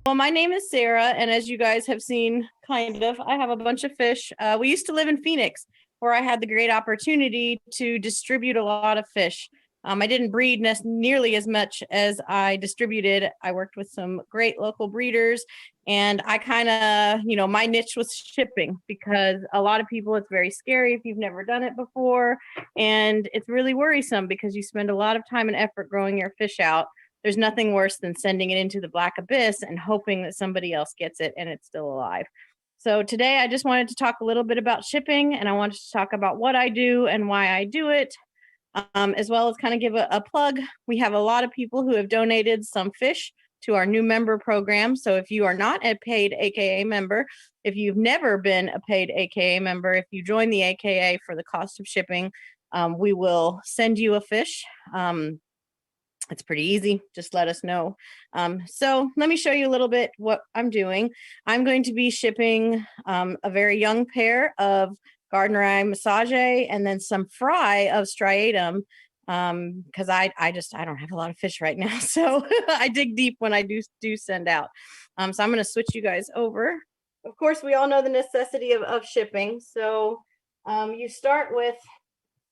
Well, my name is Sarah, and as you guys have seen, I have a bunch of fish. We used to live in Phoenix, where I had the great opportunity to distribute a lot of fish. I didn't breed nearly as much as I distributed. I worked with some great local breeders, and I my niche was shipping because a lot of people, it's very scary if you've never done it before, and it's really worrisome because you spend a lot of time and effort growing your fish out. There's nothing worse than sending it into the black abyss and hoping that somebody else gets it and it's still alive. So today I just wanted to talk a little bit about shipping, and I wanted to talk about what I do and why I do it, as well as kind of give a plug. We have a lot of people who have donated some fish to our new member program. So if you are not a paid AKA member, if you've never been a paid AKA member, if you join the AKA for the cost of shipping, we will send you a fish. It's pretty easy. Just let us know. So let me show you a little bit what I'm doing. I'm going to be shipping a very young pair of Gardneri Massaget and then some fry of striatum, because I don't have a lot of fish right now. So I dig deep when I do send out. So I'm going to switch you guys over. Of course, we all know the necessity of shipping. So you start with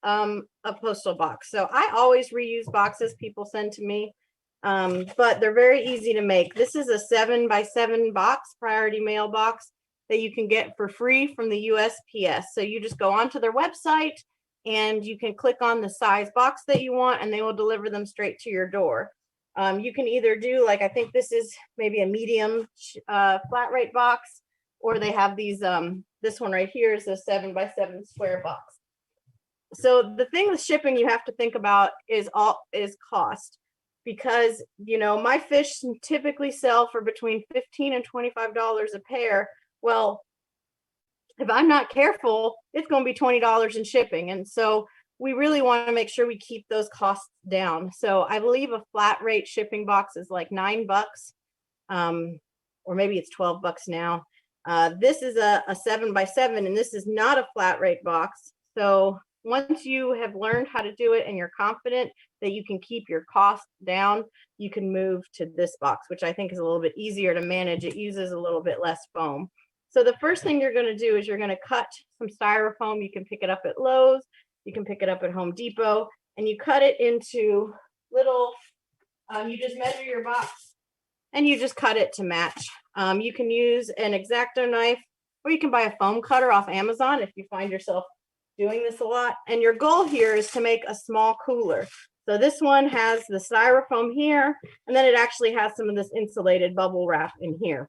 a postal box. So I always reuse boxes people send to me, but they're very easy to make. This is a 7x7 box, priority mail box, that you can get for free from the USPS. So you just go onto their website and you can click on the size box that you want, and they will deliver them straight to your door. You can either do, like, I think this is maybe a medium flat rate box, or they have these, this one right here is a 7x7 square box. So the thing with shipping you have to think about is cost, because my fish typically sell for between $15 and $25 a pair. Well, if I'm not careful, it's going to be $20 in shipping, and so we really want to make sure we keep those costs down. So I believe a flat rate shipping box is like $9, or maybe it's $12 now. This is a 7x7, and this is not a flat rate box. So once you have learned how to do it and you're confident that you can keep your costs down, you can move to this box, which I think is a little bit easier to manage. It uses a little bit less foam. So the first thing you're going to do is you're going to cut some styrofoam. You can pick it up at Lowe's, you can pick it up at Home Depot, and you cut it into little, you just measure your box and you just cut it to match. You can use an X-Acto knife, or you can buy a foam cutter off Amazon if you find yourself doing this a lot. And your goal here is to make a small cooler. So this one has the styrofoam here, and then it actually has some of this insulated bubble wrap in here.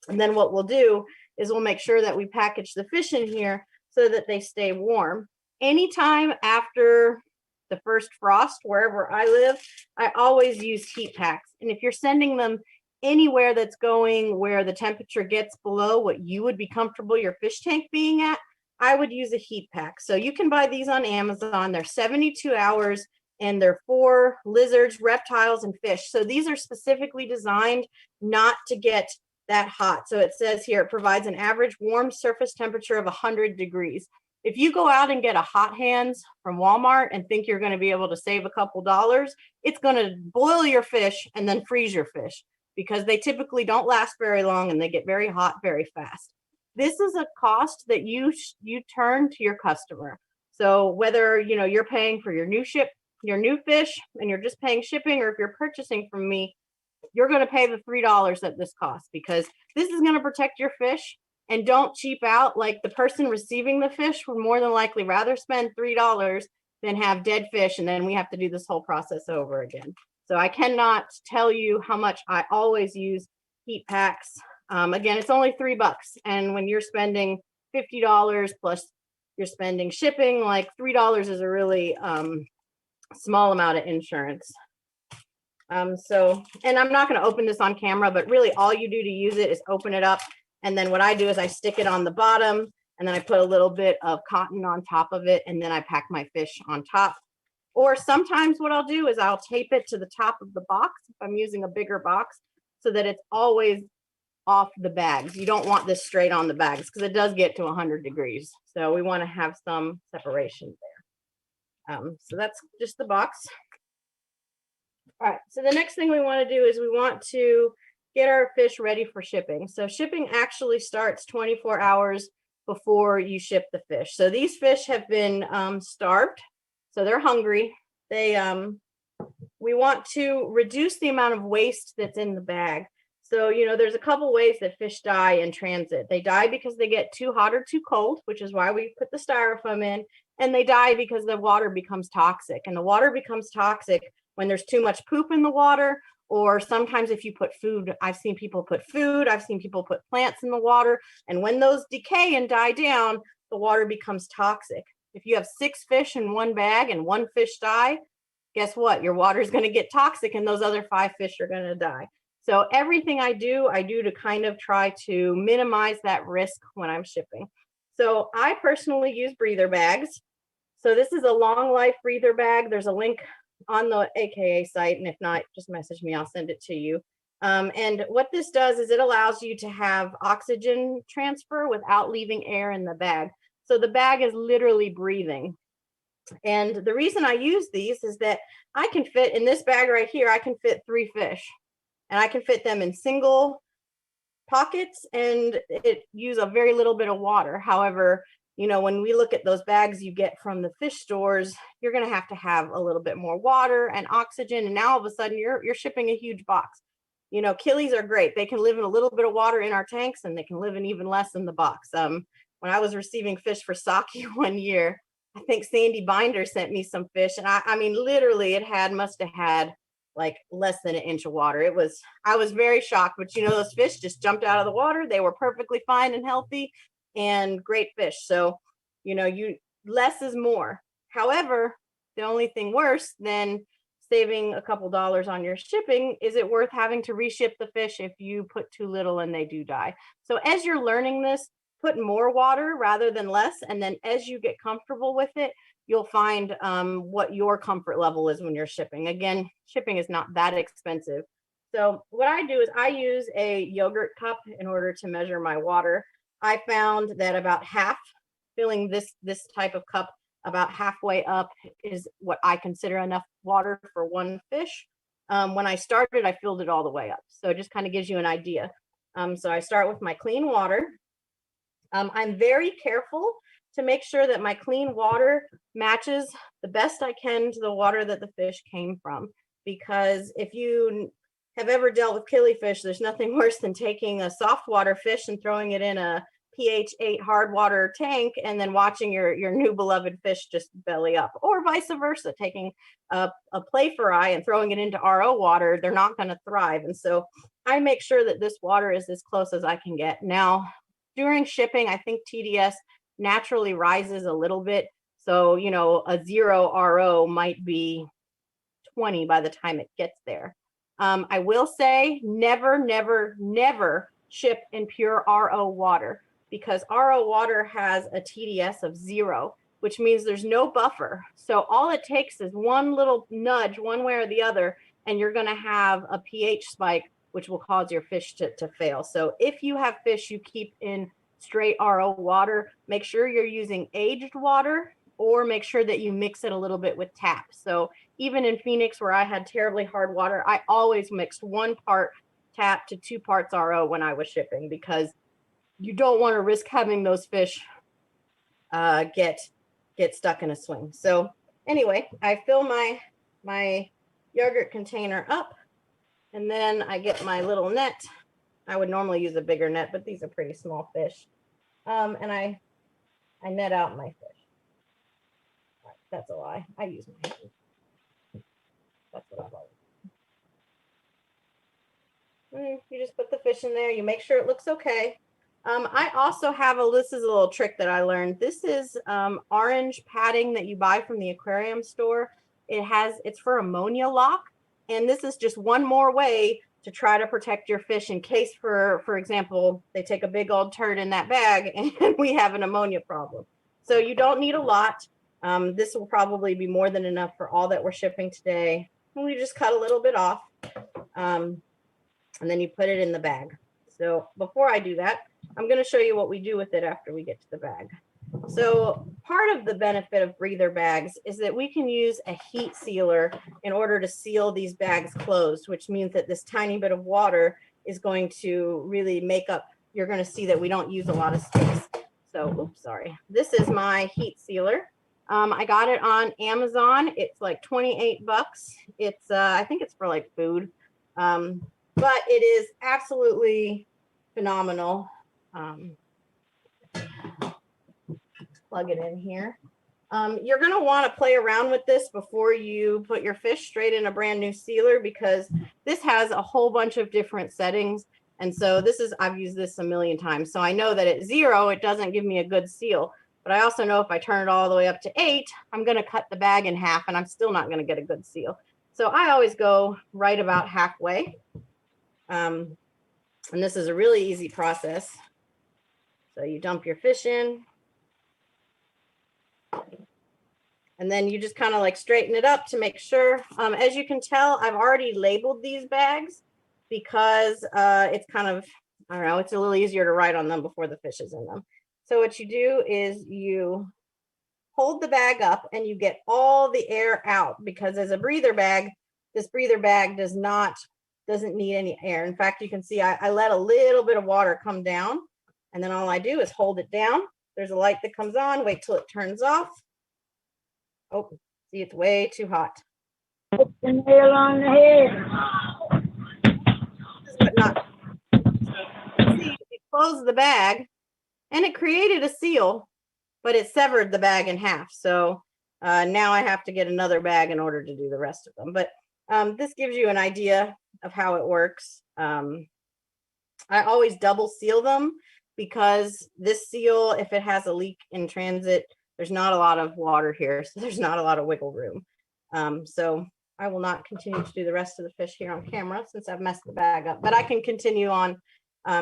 And then what we'll do is we'll make sure that we package the fish in here so that they stay warm. Anytime after the first frost, wherever I live, I always use heat packs. And if you're sending them anywhere that's going where the temperature gets below what you would be comfortable your fish tank being at, I would use a heat pack. So you can buy these on Amazon. They're 72 hours, and they're for lizards, reptiles, and fish. So these are specifically designed not to get that hot. So it says here, it provides an average warm surface temperature of 100 degrees. If you go out and get a Hot Hands from Walmart and think you're going to be able to save a couple dollars, it's going to boil your fish and then freeze your fish, because they typically don't last very long and they get very hot very fast. This is a cost that you turn to your customer. So whether you're paying for your new fish and you're just paying shipping, or if you're purchasing from me, you're going to pay the $3 that this costs, because this is going to protect your fish. And don't cheap out. Like, the person receiving the fish would more than likely rather spend $3 than have dead fish, and then we have to do this whole process over again. So I cannot tell you how much I always use heat packs. Again, it's only $3, and when you're spending $50 plus you're spending shipping, like $3 is a really small amount of insurance. So, and I'm not going to open this on camera, but really all you do to use it is open it up, and then what I do is I stick it on the bottom, and then I put a little bit of cotton on top of it, and then I pack my fish on top. Or sometimes what I'll do is I'll tape it to the top of the box if I'm using a bigger box, so that it's always off the bags. You don't want this straight on the bags, because it does get to 100 degrees. So we want to have some separation there. So that's just the box. All right, so the next thing we want to do is we want to get our fish ready for shipping. So shipping actually starts 24 hours before you ship the fish. So these fish have been starved, so they're hungry. We want to reduce the amount of waste that's in the bag. So, there's a couple ways that fish die in transit. They die because they get too hot or too cold, which is why we put the styrofoam in, and they die because the water becomes toxic. And the water becomes toxic when there's too much poop in the water, or sometimes if you put food. I've seen people put food, I've seen people put plants in the water, and when those decay and die down, the water becomes toxic. If you have 6 fish in one bag and 1 fish die, guess what? Your water is going to get toxic and those other 5 fish are going to die. So everything I do to kind of try to minimize that risk when I'm shipping. So I personally use breather bags. So this is a long life breather bag. There's a link on the AKA site, and if not, just message me, I'll send it to you. And what this does is it allows you to have oxygen transfer without leaving air in the bag. So the bag is literally breathing. And the reason I use these is that I can fit in this bag right here, I can fit 3 fish, and I can fit them in single pockets, and it use a very little bit of water. However, when we look at those bags you get from the fish stores, you're going to have a little bit more water and oxygen. And now all of a sudden you're shipping a huge box. Killies are great. They can live in a little bit of water in our tanks, and they can live in even less in the box. When I was receiving fish for sake one year, I think Sandy Binder sent me some fish, and I mean, literally it must have had like less than an inch of water. I was very shocked, but those fish just jumped out of the water. They were perfectly fine and healthy and great fish. So, less is more. However, the only thing worse than saving a couple dollars on your shipping is it worth having to reship the fish if you put too little and they do die. So as you're learning this, put more water rather than less. And then as you get comfortable with it, you'll find what your comfort level is when you're shipping. Again, shipping is not that expensive. So what I do is I use a yogurt cup in order to measure my water. I found that about half, filling this type of cup about halfway up, is what I consider enough water for 1 fish. When I started, I filled it all the way up. So it just kind of gives you an idea. So I start with my clean water. I'm very careful to make sure that my clean water matches the best I can to the water that the fish came from. Because if you have ever dealt with killifish, there's nothing worse than taking a soft water fish and throwing it in a pH 8 hard water tank and then watching your new beloved fish just belly up, or vice versa, taking a Playferi and throwing it into RO water. They're not going to thrive. And so I make sure that this water is as close as I can get. Now, during shipping, I think TDS naturally rises a little bit. So, a 0 RO might be 20 by the time it gets there. I will say never, never, never ship in pure RO water, because RO water has a TDS of 0, which means there's no buffer. So all it takes is one little nudge one way or the other, and you're going to have a pH spike, which will cause your fish to fail. So if you have fish you keep in straight RO water, make sure you're using aged water, or make sure that you mix it a little bit with tap. So even in Phoenix, where I had terribly hard water, I always mixed 1 part tap to 2 parts RO when I was shipping, because you don't want to risk having those fish get stuck in a swing. So anyway, I fill my yogurt container up, and then I get my little net. I would normally use a bigger net, but these are pretty small fish. And I net out my fish. All right, that's a lie. I use my hand. That's what I call it. You just put the fish in there. You make sure it looks okay. I also have this is a little trick that I learned. This is orange padding that you buy from the aquarium store. It's for ammonia lock. And this is just one more way to try to protect your fish in case, for example, they take a big old turd in that bag and we have an ammonia problem. So you don't need a lot. This will probably be more than enough for all that we're shipping today. And we just cut a little bit off, and then you put it in the bag. So before I do that, I'm going to show you what we do with it after we get to the bag. So part of the benefit of breather bags is that we can use a heat sealer in order to seal these bags closed, which means that this tiny bit of water is going to really make up, you're going to see that we don't use a lot of space. So, oops, sorry. This is my heat sealer. I got it on Amazon. It's like 28 bucks. It's, I think it's for like food. But it is absolutely phenomenal. Plug it in here. You're going to want to play around with this before you put your fish straight in a brand new sealer, because this has a whole bunch of different settings. And so this is, I've used this a million times. So I know that at 0, it doesn't give me a good seal. But I also know if I turn it all the way up to 8, I'm going to cut the bag in half and I'm still not going to get a good seal. So I always go right about halfway. And this is a really easy process. So you dump your fish in. And then you just kind of like straighten it up to make sure. As you can tell, I've already labeled these bags because it's kind of, I don't know, it's a little easier to write on them before the fish is in them. So what you do is you hold the bag up and you get all the air out, because as a breather bag, this breather bag doesn't need any air. In fact, you can see I let a little bit of water come down, and then all I do is hold it down. There's a light that comes on, wait till it turns off. Oh, see, it's way too hot. Hit the nail on the head. But not. So, see, it closed the bag and it created a seal, but it severed the bag in half. So now I have to get another bag in order to do the rest of them. But this gives you an idea of how it works. I always double seal them, because this seal, if it has a leak in transit, there's not a lot of water here, so there's not a lot of wiggle room. So I will not continue to do the rest of the fish here on camera since I've messed the bag up, but I can continue on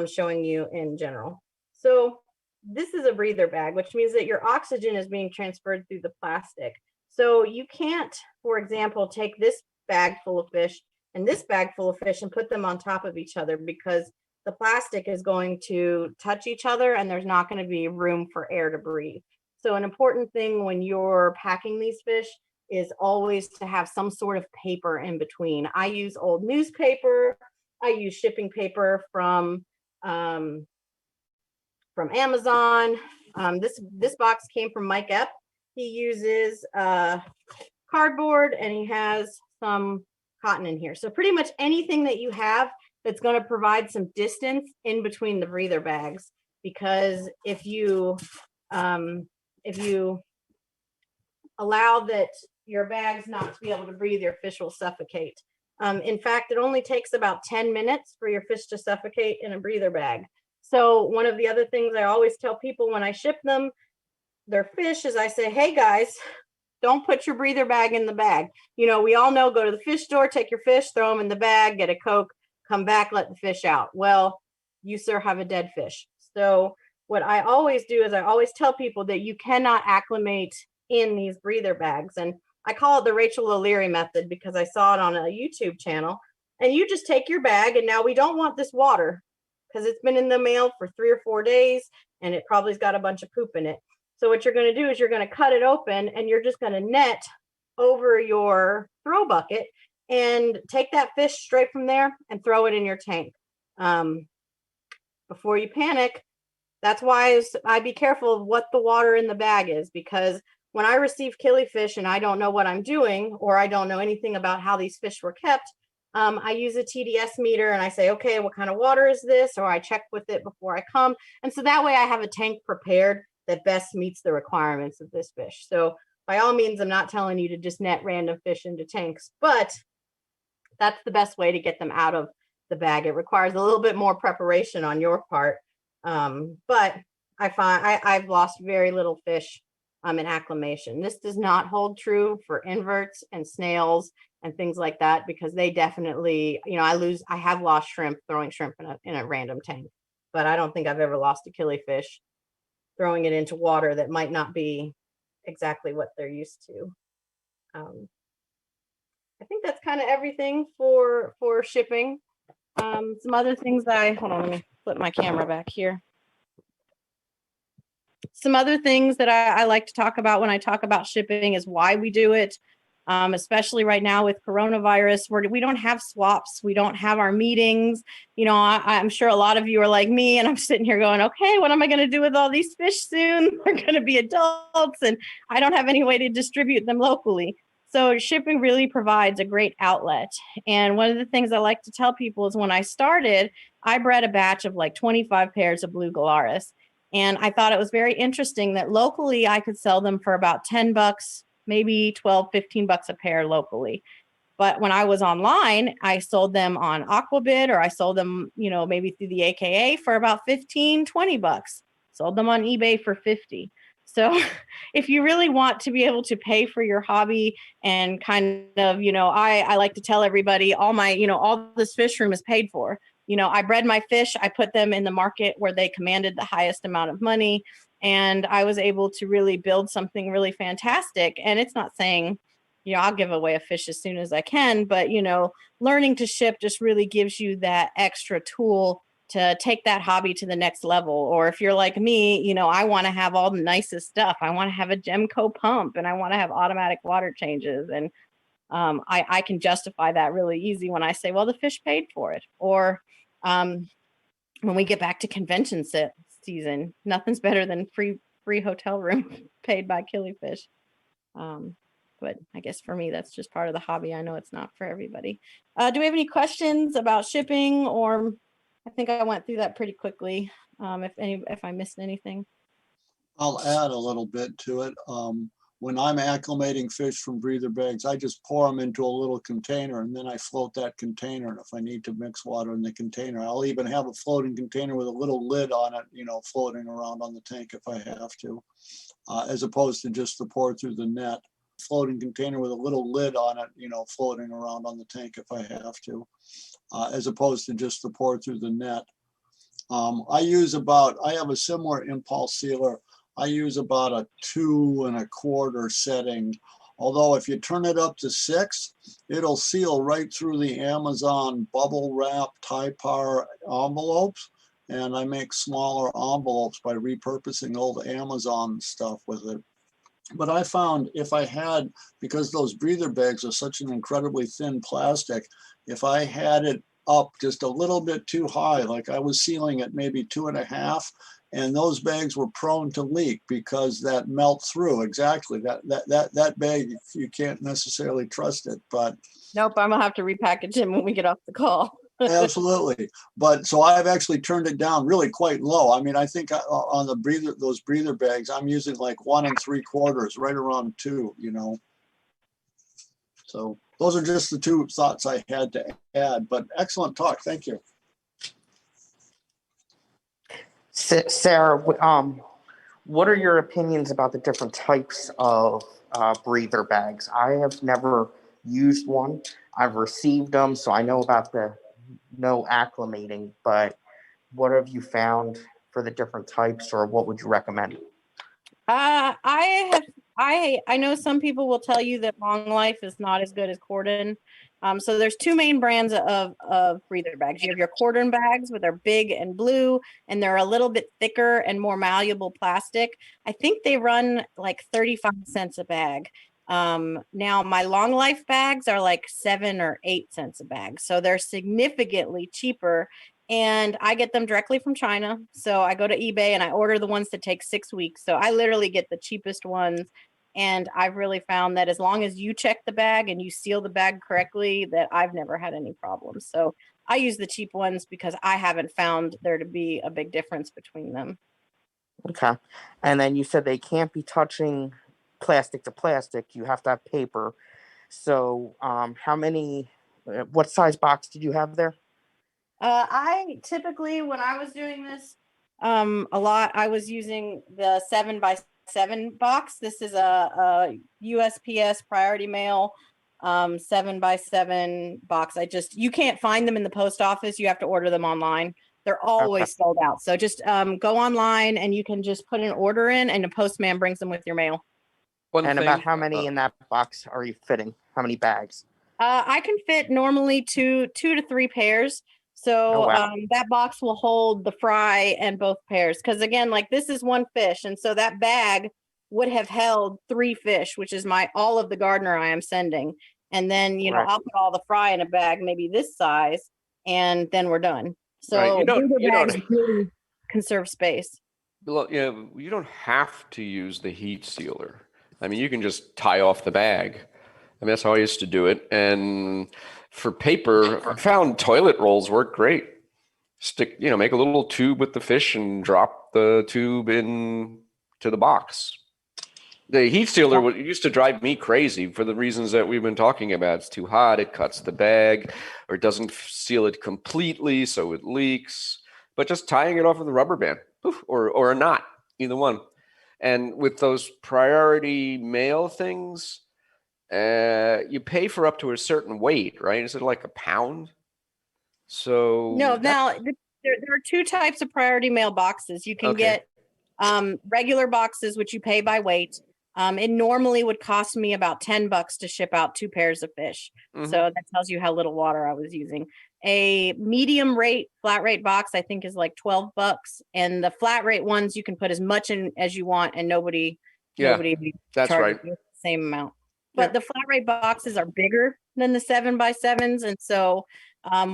showing you in general. So this is a breather bag, which means that your oxygen is being transferred through the plastic. So you can't, for example, take this bag full of fish and this bag full of fish and put them on top of each other, because the plastic is going to touch each other and there's not going to be room for air to breathe. So an important thing when you're packing these fish is always to have some sort of paper in between. I use old newspaper. I use shipping paper from Amazon. This box came from Mike Epp. He uses cardboard and he has some cotton in here. So pretty much anything that you have that's going to provide some distance in between the breather bags, because if you allow that your bags not to be able to breathe, your fish will suffocate. In fact, it only takes about 10 minutes for your fish to suffocate in a breather bag. So one of the other things I always tell people when I ship them their fish is I say, hey guys, don't put your breather bag in the bag. You know, we all know, go to the fish store, take your fish, throw them in the bag, get a Coke, come back, let the fish out. Well, you, sir, have a dead fish. So what I always do is I always tell people that you cannot acclimate in these breather bags. And I call it the Rachel O'Leary method because I saw it on a YouTube channel. And you just take your bag, and now we don't want this water because it's been in the mail for 3 or 4 days and it probably's got a bunch of poop in it. So what you're going to do is you're going to cut it open and you're just going to net over your throw bucket and take that fish straight from there and throw it in your tank. Before you panic, that's why I be careful of what the water in the bag is, because when I receive killifish and I don't know what I'm doing, or I don't know anything about how these fish were kept, I use a TDS meter and I say, okay, what kind of water is this? Or I check with it before I come. And so that way I have a tank prepared that best meets the requirements of this fish. So by all means, I'm not telling you to just net random fish into tanks, but that's the best way to get them out of the bag. It requires a little bit more preparation on your part. But I find I've lost very little fish in acclimation. This does not hold true for inverts and snails and things like that, because they definitely, you know, I have lost shrimp throwing shrimp in a random tank, but I don't think I've ever lost a killifish throwing it into water that might not be exactly what they're used to. I think that's kind of everything for shipping. Some other things that hold on, let me flip my camera back here. Some other things that I like to talk about when I talk about shipping is why we do it. especially right now with coronavirus, where we don't have swaps, we don't have our meetings. I'm sure a lot of you are like me, and I'm sitting here going, okay, what am I going to do with all these fish soon? They're going to be adults, and I don't have any way to distribute them locally. So shipping really provides a great outlet. And one of the things I like to tell people is when I started, I bred a batch of like 25 pairs of blue Galaris. And I thought it was very interesting that locally I could sell them for about $10, maybe 12, $15 a pair locally. But when I was online, I sold them on Aquabid, or I sold them, maybe through the AKA for about 15, $20. Sold them on eBay for 50. So if you really want to be able to pay for your hobby and kind of, I like to tell everybody all this fish room is paid for. I bred my fish, I put them in the market where they commanded the highest amount of money. And I was able to really build something really fantastic. And it's not saying, I'll give away a fish as soon as I can, but, learning to ship just really gives you that extra tool to take that hobby to the next level. Or if you're like me, I want to have all the nicest stuff. I want to have a Gemco pump, and I want to have automatic water changes. And I can justify that really easy when I say, well, the fish paid for it. Or when we get back to convention season, nothing's better than free hotel room paid by Killifish. But I guess for me, that's just part of the hobby. I know it's not for everybody. Do we have any questions about shipping? Or I think I went through that pretty quickly. If I missed anything. I'll add a little bit to it. When I'm acclimating fish from breather bags, I just pour them into a little container, and then I float that container. And if I need to mix water in the container, I'll even have a floating container with a little lid on it, floating around on the tank if I have to, as opposed to just the pour through the net. Floating container with a little lid on it, floating around on the tank if I have to, as opposed to just the pour through the net. I have a similar impulse sealer. I use about a 2 1/4 setting. Although if you turn it up to 6, it'll seal right through the Amazon bubble wrap Typar envelopes. And I make smaller envelopes by repurposing old Amazon stuff with it. But I found because those breather bags are such an incredibly thin plastic, if I had it up just a little bit too high, like I was sealing at maybe 2.5, and those bags were prone to leak because that melt through. Exactly. That bag, you can't necessarily trust it, but. Nope, I'm gonna have to repackage him when we get off the call. Absolutely. But so I've actually turned it down really quite low. I mean, I think on those breather bags, I'm using like 1 3/4, right around 2, So those are just the 2 thoughts I had to add, but excellent talk. Thank you. Sarah, what are your opinions about the different types of breather bags? I have never used one. I've received them, so I know about the no acclimating, but what have you found for the different types, or what would you recommend? I know some people will tell you that Long Life is not as good as Cordon. So there's 2 main brands of breather bags. You have your Cordon bags, where they're big and blue, and they're a little bit thicker and more malleable plastic. I think they run like 35 cents a bag. Now my Long Life bags are like 7 or 8 cents a bag. So they're significantly cheaper, and I get them directly from China. So I go to eBay and I order the ones that take 6 weeks. So I literally get the cheapest ones. And I've really found that as long as you check the bag and you seal the bag correctly, that I've never had any problems. So I use the cheap ones because I haven't found there to be a big difference between them. Okay. And then you said they can't be touching plastic to plastic. You have to have paper. So what size box did you have there? I typically, when I was doing this a lot, I was using the 7x7 box. This is a USPS Priority Mail 7x7 box. You can't find them in the post office. You have to order them online. They're always sold out. So just go online and you can just put an order in, and the postman brings them with your mail. About how many in that box are you fitting? How many bags? I can fit normally two to 3 pairs. So that box will hold the fry and both pairs. Because again, like this is one fish. And so that bag would have held 3 fish, which is all of the Gardner I am sending. And then, Right. I'll put all the fry in a bag, maybe this size, and then we're done. Right. So You don't- breather you don't- bags really conserve space. Well, you don't have to use the heat sealer. I mean, you can just tie off the bag. I mean, that's how I used to do it. And for paper, I found toilet rolls work great. Make a little tube with the fish and drop the tube in to the box. The heat sealer used to drive me crazy for the reasons that we've been talking about. It's too hot, it cuts the bag, or it doesn't seal it completely, so it leaks. But just tying it off with a rubber band, poof, or a knot, either one. And with those priority mail things, you pay for up to a certain weight, right? Is it like a pound? So No, now there are 2 types of priority mail boxes. You can Okay. get regular boxes, which you pay by weight. It normally would cost me about $10 to ship out 2 pairs of fish. Mhm. So that tells you how little water I was using. A medium rate flat rate box, I think, is like $12. And the flat rate ones, you can put as much in as you want, and nobody that's charges right. you the same amount. Yeah. But the flat rate boxes are bigger than the 7x7s, and so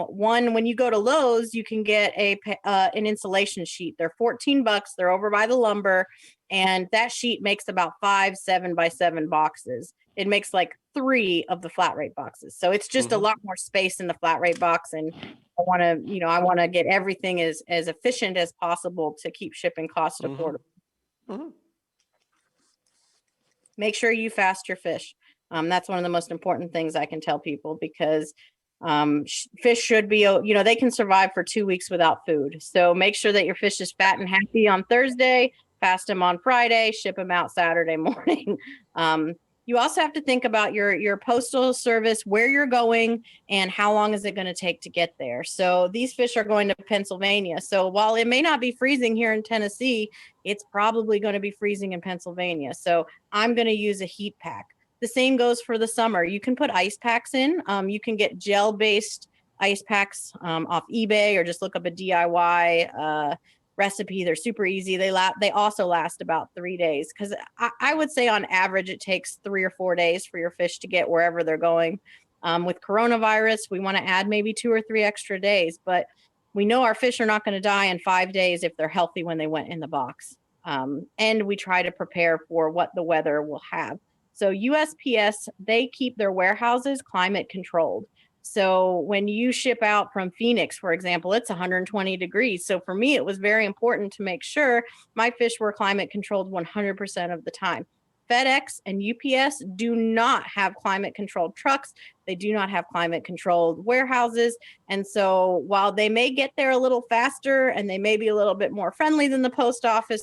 when you go to Lowe's, you can get an insulation sheet. They're $14. They're over by the lumber, and that sheet makes about 5 7x7 boxes. It makes like 3 of the flat rate boxes, so it's just a Mhm. lot more space in the flat rate box. And I want to get everything as efficient as possible to keep shipping costs Mhm. affordable. Mhm. Make sure you fast your fish. That's one of the most important things I can tell people, because fish should be, they can survive for 2 weeks without food. So make sure that your fish is fat and happy on Thursday, fast them on Friday, ship them out Saturday morning. You also have to think about your postal service, where you're going, and how long is it going to take to get there. So these fish are going to Pennsylvania. So while it may not be freezing here in Tennessee, it's probably going to be freezing in Pennsylvania. So I'm going to use a heat pack. The same goes for the summer. You can put ice packs in. You can get gel-based ice packs off eBay, or just look up a DIY recipe. They're super easy. They also last about 3 days, because I would say on average it takes 3 or 4 days for your fish to get wherever they're going. With coronavirus, we want to add maybe 2 or 3 extra days, but we know our fish are not going to die in 5 days if they're healthy when they went in the box. And we try to prepare for what the weather will have. So USPS, they keep their warehouses climate controlled. So when you ship out from Phoenix, for example, it's 120 degrees. So for me, it was very important to make sure my fish were climate controlled 100% of the time. FedEx and UPS do not have climate controlled trucks. They do not have climate controlled warehouses. And so while they may get there a little faster and they may be a little bit more friendly than the post office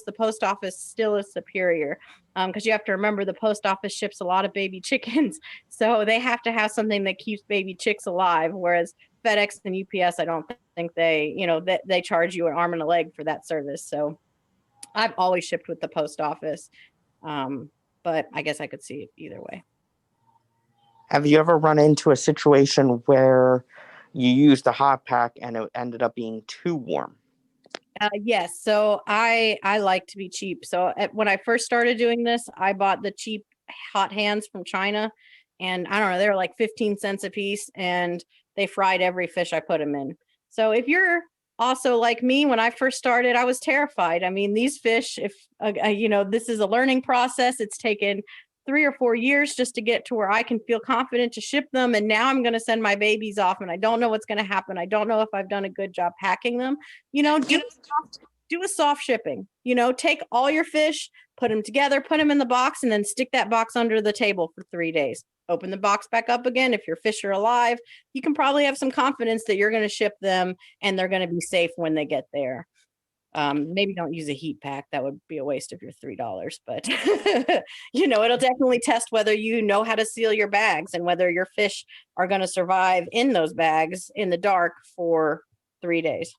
still is superior. Because you have to remember, the post office ships a lot of baby chickens. So they have to have something that keeps baby chicks alive. Whereas FedEx and UPS, I don't think they charge you an arm and a leg for that service. So I've always shipped with the post office. But I guess I could see it either way. Have you ever run into a situation where you used a hot pack and it ended up being too warm? Yes. So I like to be cheap. So when I first started doing this, I bought the cheap hot hands from China, and I don't know, they were like 15 cents a piece, and they fried every fish I put them in. So if you're also like me, when I first started, I was terrified. I mean, these fish, if this is a learning process. It's taken 3 or 4 years just to get to where I can feel confident to ship them. And now I'm going to send my babies off, and I don't know what's going to happen. I don't know if I've done a good job packing them. Do a soft shipping. Take all your fish, put them together, put them in the box, and then stick that box under the table for 3 days. Open the box back up again. If your fish are alive, you can probably have some confidence that you're going to ship them and they're going to be safe when they get there. Maybe don't use a heat pack. That would be a waste of your $3, but it'll definitely test whether you know how to seal your bags and whether your fish are going to survive in those bags in the dark for 3 days.